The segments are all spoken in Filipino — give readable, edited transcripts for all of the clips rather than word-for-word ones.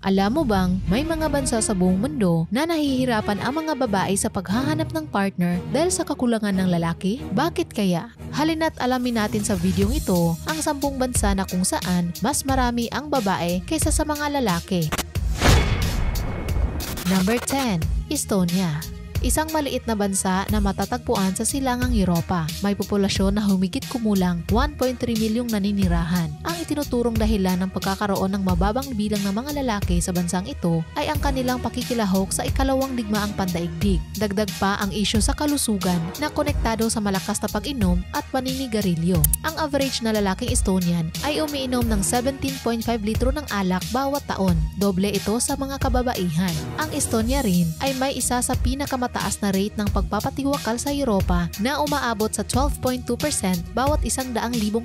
Alam mo bang may mga bansa sa buong mundo na nahihirapan ang mga babae sa paghahanap ng partner dahil sa kakulangan ng lalaki? Bakit kaya? Halina't alamin natin sa videong ito ang 10 bansa na kung saan mas marami ang babae kaysa sa mga lalaki. Number 10. Estonia. Isang maliit na bansa na matatagpuan sa silangang Europa. May populasyon na humigit kumulang 1.3 milyong naninirahan. Ang itinuturong dahilan ng pagkakaroon ng mababang bilang ng mga lalaki sa bansang ito ay ang kanilang pakikilahok sa ikalawang digmaang pandaigdig. Dagdag pa ang isyu sa kalusugan na konektado sa malakas na pag-inom at paninigarilyo. Ang average na lalaking Estonian ay umiinom ng 17.5 litro ng alak bawat taon. Doble ito sa mga kababaihan. Ang Estonia rin ay may isa sa pinakamataas na rate ng pagpapatiwakal sa Europa na umaabot sa 12.2% bawat 100,000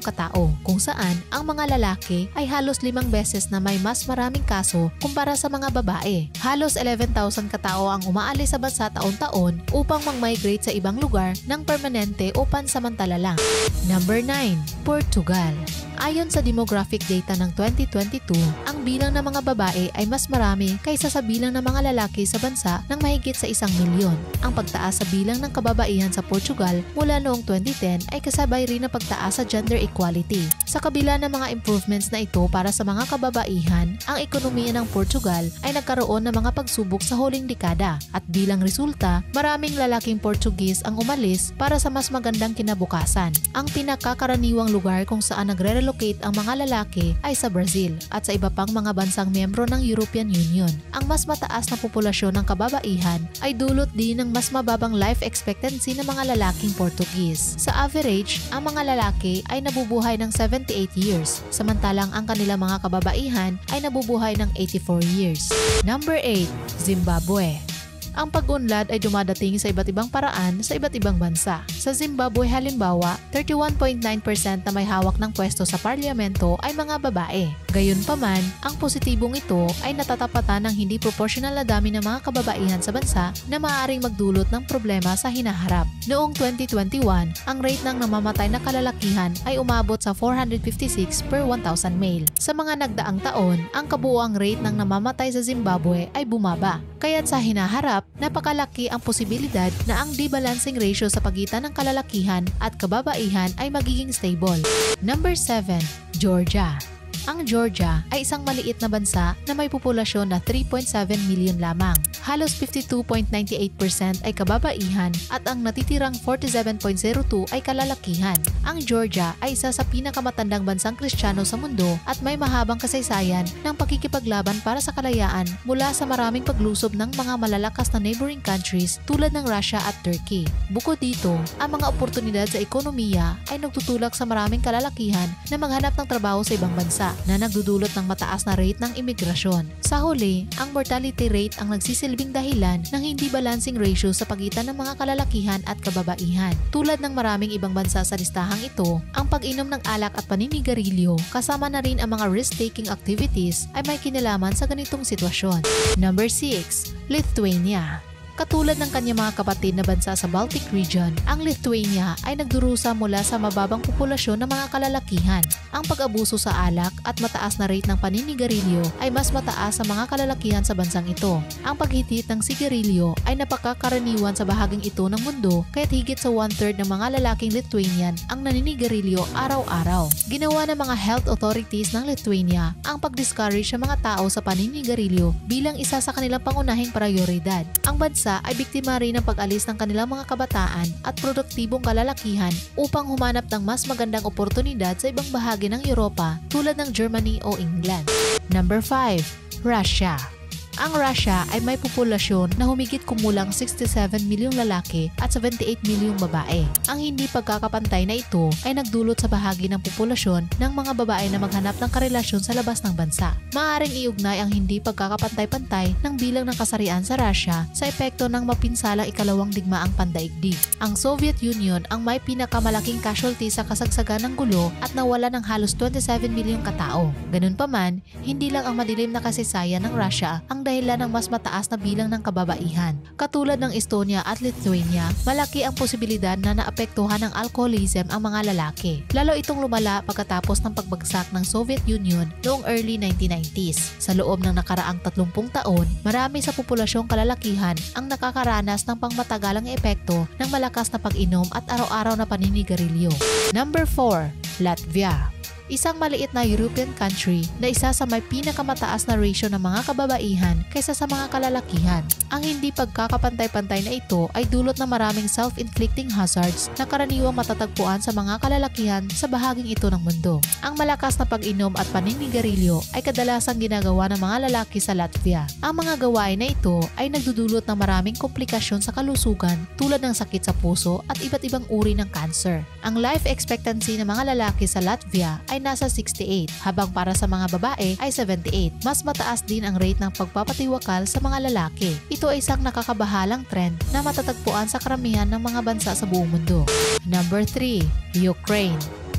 katao, kung saan ang mga lalaki ay halos 5 beses na may mas maraming kaso kumpara sa mga babae. Halos 11,000 katao ang umaalis sa bansa taon-taon upang mag-migrate sa ibang lugar ng permanente o pansamantala lang. Number 9. Portugal. Ayon sa demographic data ng 2022, ang bilang ng mga babae ay mas marami kaysa sa bilang ng mga lalaki sa bansa ng mahigit sa 1 milyon. Ang pagtaas sa bilang ng kababaihan sa Portugal mula noong 2010 ay kasabay rin ng pagtaas sa gender equality. Sa kabila ng mga improvements na ito para sa mga kababaihan, ang ekonomiya ng Portugal ay nagkaroon ng mga pagsubok sa huling dekada at bilang resulta, maraming lalaking Portuguese ang umalis para sa mas magandang kinabukasan. Ang pinakakaraniwang lugar kung saan nagre-relocate ang mga lalaki ay sa Brazil at sa iba pang mga bansang miyembro ng European Union. Ang mas mataas na populasyon ng kababaihan ay dulot din ng mas mababang life expectancy ng mga lalaking Portuguese. Sa average, ang mga lalaki ay nabubuhay ng 78 years, samantalang ang kanilang mga kababaihan ay nabubuhay ng 84 years. Number 8. Zimbabwe. Ang pag-unlad ay dumadating sa iba't ibang paraan sa iba't ibang bansa. Sa Zimbabwe halimbawa, 31.9% na may hawak ng pwesto sa parlamento ay mga babae. Gayunpaman, ang positibong ito ay natatapatan ng hindi proporsyonal na dami ng mga kababaihan sa bansa na maaaring magdulot ng problema sa hinaharap. Noong 2021, ang rate ng namamatay na kalalakihan ay umabot sa 456 per 1,000 male. Sa mga nagdaang taon, ang kabuuang rate ng namamatay sa Zimbabwe ay bumaba. Kaya't sa hinaharap, napakalaki ang posibilidad na ang debalancing ratio sa pagitan ng kalalakihan at kababaihan ay magiging stable. Number 7. Georgia. Ang Georgia ay isang maliit na bansa na may populasyon na 3.7 milyon lamang. Halos 52.98% ay kababaihan at ang natitirang 47.02 ay kalalakihan. Ang Georgia ay isa sa pinakamatandang bansang Kristiyano sa mundo at may mahabang kasaysayan ng pakikipaglaban para sa kalayaan mula sa maraming paglusob ng mga malalakas na neighboring countries tulad ng Russia at Turkey. Bukod dito, ang mga oportunidad sa ekonomiya ay nagtutulak sa maraming kalalakihan na maghanap ng trabaho sa ibang bansa na nagdudulot ng mataas na rate ng imigrasyon. Sa huli, ang mortality rate ang nagsisilbing dahilan ng hindi balancing ratio sa pagitan ng mga kalalakihan at kababaihan. Tulad ng maraming ibang bansa sa listahang ito, ang pag-inom ng alak at paninigarilyo kasama na rin ang mga risk-taking activities ay may kinalaman sa ganitong sitwasyon. Number 6. Lithuania. Katulad ng kanyang mga kapatid na bansa sa Baltic region, ang Lithuania ay nagdurusa mula sa mababang populasyon ng mga kalalakihan. Ang pag-abuso sa alak at mataas na rate ng paninigarilyo ay mas mataas sa mga kalalakihan sa bansang ito. Ang paghitit ng sigarilyo ay napakakaraniwan sa bahaging ito ng mundo kaya't higit sa 1/3 ng mga lalaking Lithuanian ang naninigarilyo araw-araw. Ginawa ng mga health authorities ng Lithuania ang pag-discourage sa mga tao sa paninigarilyo bilang isa sa kanilang pangunahing prioridad. Ang bansa ay biktima rin ng pag-alis ng kanilang mga kabataan at produktibong kalalakihan upang humanap ng mas magandang oportunidad sa ibang bahagi ng Europa tulad ng Germany o England. Number 5. Russia. Ang Russia ay may populasyon na humigit kumulang 67 milyong lalaki at 78 milyong babae. Ang hindi pagkakapantay na ito ay nagdulot sa bahagi ng populasyon ng mga babae na maghanap ng karelasyon sa labas ng bansa. Maaaring iugnay ang hindi pagkakapantay-pantay ng bilang ng kasarian sa Russia sa epekto ng mapinsalang ikalawang digmaang pandaigdig. Ang Soviet Union ang may pinakamalaking casualty sa kasagsagan ng gulo at nawala ng halos 27 milyong katao. Ganun pa man, hindi lang ang madilim na kasaysayan ng Russia ang dahilan ng mas mataas na bilang ng kababaihan. Katulad ng Estonia at Lithuania, malaki ang posibilidad na naapektuhan ng alcoholism ang mga lalaki. Lalo itong lumala pagkatapos ng pagbagsak ng Soviet Union noong early 1990s. Sa loob ng nakaraang 30 taon, marami sa populasyong kalalakihan ang nakakaranas ng pangmatagalang epekto ng malakas na pag-inom at araw-araw na paninigarilyo. Number 4. Latvia. Isang maliit na European country na isa sa may pinakamataas na ratio ng mga kababaihan kaysa sa mga kalalakihan. Ang hindi pagkakapantay-pantay na ito ay dulot ng maraming self-inflicting hazards na karaniwang matatagpuan sa mga kalalakihan sa bahaging ito ng mundo. Ang malakas na pag-inom at paninigarilyo ay kadalasang ginagawa ng mga lalaki sa Latvia. Ang mga gawain na ito ay nagdudulot ng maraming komplikasyon sa kalusugan tulad ng sakit sa puso at iba't ibang uri ng cancer. Ang life expectancy ng mga lalaki sa Latvia ay nasa 68, habang para sa mga babae ay 78. Mas mataas din ang rate ng pagpapatiwakal sa mga lalaki. Ito ay isang nakakabahalang trend na matatagpuan sa karamihan ng mga bansa sa buong mundo. Number 3. Ukraine.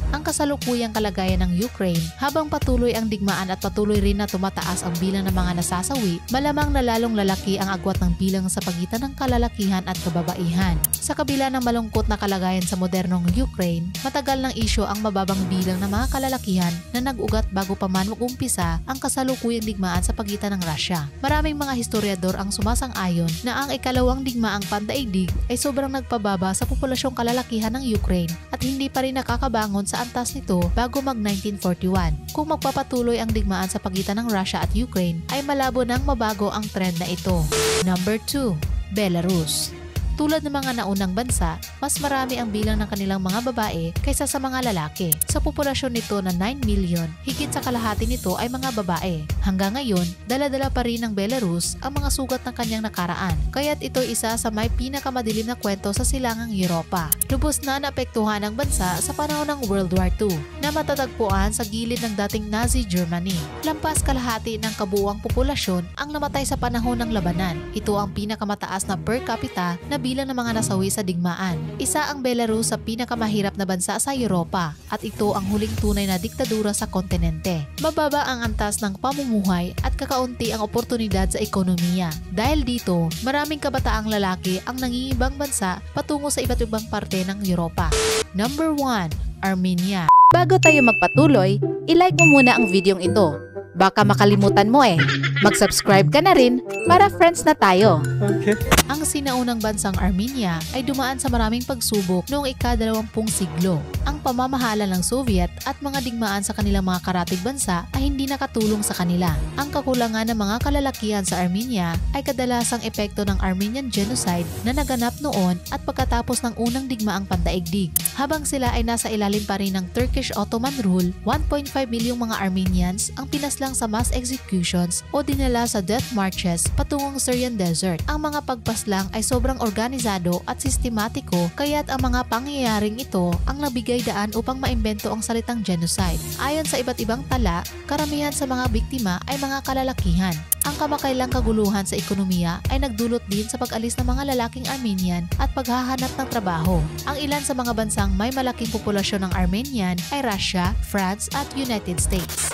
Ang kasalukuyang kalagayan ng Ukraine, habang patuloy ang digmaan at patuloy rin na tumataas ang bilang ng mga nasasawi, malamang na lalong lalaki ang agwat ng bilang sa pagitan ng kalalakihan at kababaihan. Sa kabila ng malungkot na kalagayan sa modernong Ukraine, matagal ng isyo ang mababang bilang ng mga kalalakihan na nag-ugat bago pa man mag-umpisa ang kasalukuyang digmaan sa pagitan ng Russia. Maraming mga historiador ang sumasang-ayon na ang ikalawang digmaang pandaigdig ay sobrang nagpababa sa populasyong kalalakihan ng Ukraine at hindi pa rin nakakabangon sa antas nito bago mag-1941. Kung magpapatuloy ang digmaan sa pagitan ng Russia at Ukraine, ay malabo nang mabago ang trend na ito. Number 2. Belarus. Tulad ng mga naunang bansa, mas marami ang bilang ng kanilang mga babae kaysa sa mga lalaki. Sa populasyon nito na 9 million, higit sa kalahati nito ay mga babae. Hanggang ngayon, dala-dala pa rin ng Belarus ang mga sugat ng kanyang nakaraan, kaya't ito isa sa may pinakamadilim na kwento sa silangang Europa. Lubos na naapektuhan ang bansa sa panahon ng World War II na matatagpuan sa gilid ng dating Nazi Germany. Lampas kalahati ng kabuuang populasyon ang namatay sa panahon ng labanan. Ito ang pinakamataas na per capita na bilang ng mga nasawi sa digmaan. Isa ang Belarus sa pinakamahirap na bansa sa Europa at ito ang huling tunay na diktadura sa kontinente. Mababa ang antas ng pamumuhay at kakaunti ang oportunidad sa ekonomiya. Dahil dito, maraming kabataang lalaki ang nangingibang bansa patungo sa iba't ibang parte ng Europa. Number 1. Armenia. Bago tayo magpatuloy, i-like mo muna ang videong ito. Baka makalimutan mo eh. Mag-subscribe ka na rin para friends na tayo. Okay. Ang sinaunang bansang Armenia ay dumaan sa maraming pagsubok noong ika-20 siglo. Ang pamamahala ng Soviet at mga digmaan sa kanilang mga karatig bansa ay hindi nakatulong sa kanila. Ang kakulangan ng mga kalalakihan sa Armenia ay kadalasang epekto ng Armenian Genocide na naganap noon at pagkatapos ng unang digmaang pandaigdig. Habang sila ay nasa ilalim pa rin ng Turkish Ottoman rule, 1.5 milyong mga Armenians ang pinaslang sa mass executions o dinala sa death marches patungong Syrian desert. Ang mga pagpaslang ay sobrang organisado at sistematiko, kaya't ang mga pangyayaring ito ang nabigay daan upang maimbento ang salitang genocide. Ayon sa iba't ibang tala, karamihan sa mga biktima ay mga kalalakihan. Ang kamakailang kaguluhan sa ekonomiya ay nagdulot din sa pag-alis ng mga lalaking Armenian at paghahanap ng trabaho. Ang ilan sa mga bansang may malaking populasyon ng Armenian ay Russia, France at United States.